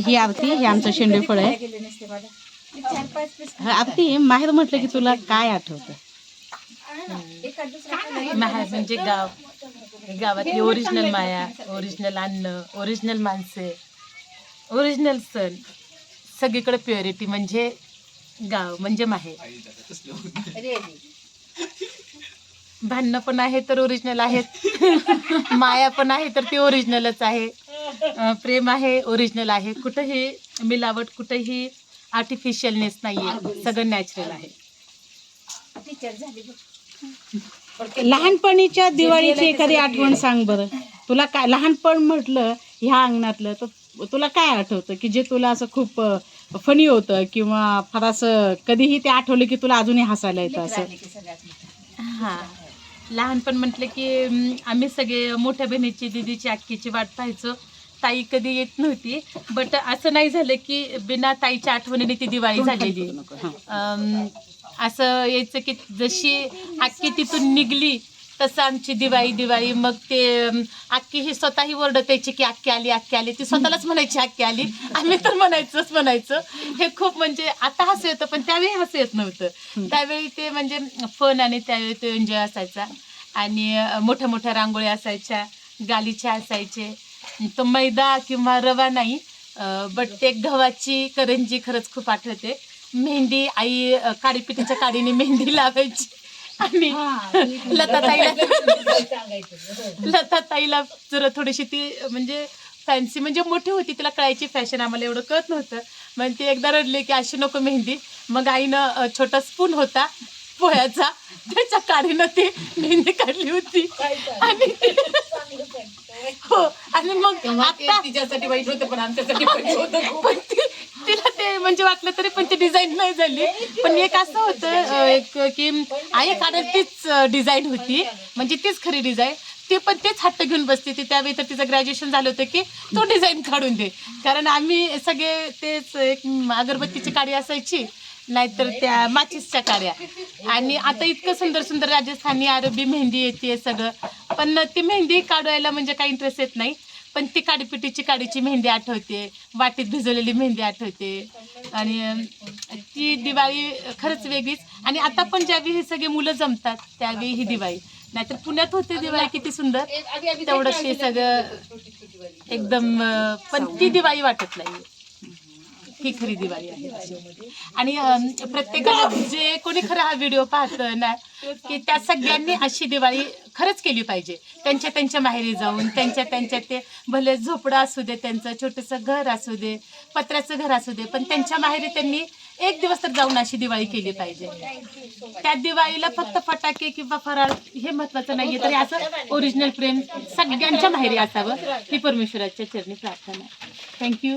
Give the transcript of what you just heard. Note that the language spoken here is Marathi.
ही आवती, हे आमचं शेंडे फळ आहे. आवती, माहेर म्हटलं की तुला काय आठवतं? माहेर म्हणजे गाव, गावातली ओरिजिनल माया, ओरिजिनल अन्न, ओरिजिनल माणसे, ओरिजिनल सण, सगळीकडे प्युरिटी म्हणजे गाव म्हणजे माहेर. भांडणं पण आहे तर ओरिजिनल आहेत, माया पण आहे तर ती ओरिजिनलच आहे, प्रेम आहे ओरिजिनल आहे. कुठंही मिलावट, कुठंही आर्टिफिशियलनेस नाहीये, सगळं नॅचरल आहे. लहानपणीच्या दिवाळीची एखादी आठवण सांग बरं. तुला काय लहानपण म्हटलं ह्या अंगणातलं, तर तुला काय आठवतं की जे तुला असं खूप फनी होतं, किंवा फार असं कधीही ते आठवलं की तुला अजूनही हसायला येतं असं? हां, लहानपण म्हटलं की आम्ही सगळे मोठ्या बहिणीची, दीदीची, आक्कीची वाट पाहायचो. ताई कधी येत नव्हती, बट असं नाही झालं की बिना ताईच्या आठवणीने ती दिवाळी झालेली. असं यायचं की जशी आक्की तिथून निघली तसं आमची दिवाळी. मग ते आक्की ही स्वतःही ओरडत यायची की आक्की आली, आक्की आली. ती स्वतःलाच म्हणायची आक्की आली. आम्ही तर म्हणायचं. हे खूप म्हणजे आता हसू येतं, पण त्यावेळी हसू येत नव्हतं. त्यावेळी ते म्हणजे फन, आणि त्यावेळी तो एन्जॉय असायचा. आणि मोठ्या मोठ्या रांगोळ्या असायच्या, गालिचे असायचे. तो मैदा किंवा रवा नाही, बट ते गव्हाची करंजी खरंच खूप आठवते. मेहंदी आई काडीपिठाच्या काडीने मेहंदी लावायची. आणि लताताईला जरा थोडीशी ती म्हणजे फॅन्सी, म्हणजे मोठी होती, तिला कळायची फॅशन, आम्हाला एवढं कळत नव्हतं. मग ती एकदा रडली की अशी नको मेहंदी. मग आईनं छोटा स्पून होता पोह्याचा, त्याच्या काडीनं ती मेहंदी काढली होती. आणि हो, आणि मग आता तिच्यासाठी वाईट होतं, पण आमच्यासाठी पण तिला ते म्हणजे वाटलं तरी पण ती डिझाईन नाही झाली. पण एक असं होतं एक की आई काढेल तीच डिझाईन होती, म्हणजे तीच खरी डिझाईन. ती पण तेच हट्ट घेऊन बसते. ती त्यावेळी तर तिचं ग्रॅज्युएशन झालं होतं की तो डिझाईन काढून दे, कारण आम्ही सगळे तेच एक अगरबत्तीची काडी असायची, नाहीतर त्या माचीसच्या काड्या. आणि आता इतकं सुंदर सुंदर राजस्थानी, अरबी मेहंदी येते सगळं, पण ती मेहंदी काढवायला म्हणजे काही इंटरेस्ट येत नाही. पण ती काडीपिटीची काडीची मेहंदी आठवते, वाटीत भिजवलेली मेहंदी आठवते. आणि ती दिवाळी खरंच वेगळीच. आणि आता पण ज्यावेळी हे सगळे मुलं जमतात त्यावेळी ही दिवाळी, नाहीतर पुण्यात होते दिवाळी किती सुंदर, तेवढंच हे सगळं एकदम, पण ती दिवाळी वाटत नाही. ही खरी दिवाळी आहे. आणि प्रत्येकाला जे कोणी खरं हा व्हिडिओ पाहतं ना, की त्या सगळ्यांनी अशी दिवाळी खरंच केली पाहिजे. त्यांच्या त्यांच्या माहेरी जाऊन, त्यांच्या ते भले झोपडं असू दे, त्यांचं छोटंसं घर असू दे, पत्र्याचं घर असू दे, पण त्यांच्या माहेरी त्यांनी एक दिवस तर जाऊन अशी दिवाळी केली पाहिजे. त्या दिवाळीला फक्त फटाके किंवा फराळ हे महत्त्वाचं नाहीये, तरी असं ओरिजिनल प्रेम सगळ्यांच्या माहेरी असावं ही परमेश्वराच्या चरणी प्रार्थना. थँक्यू.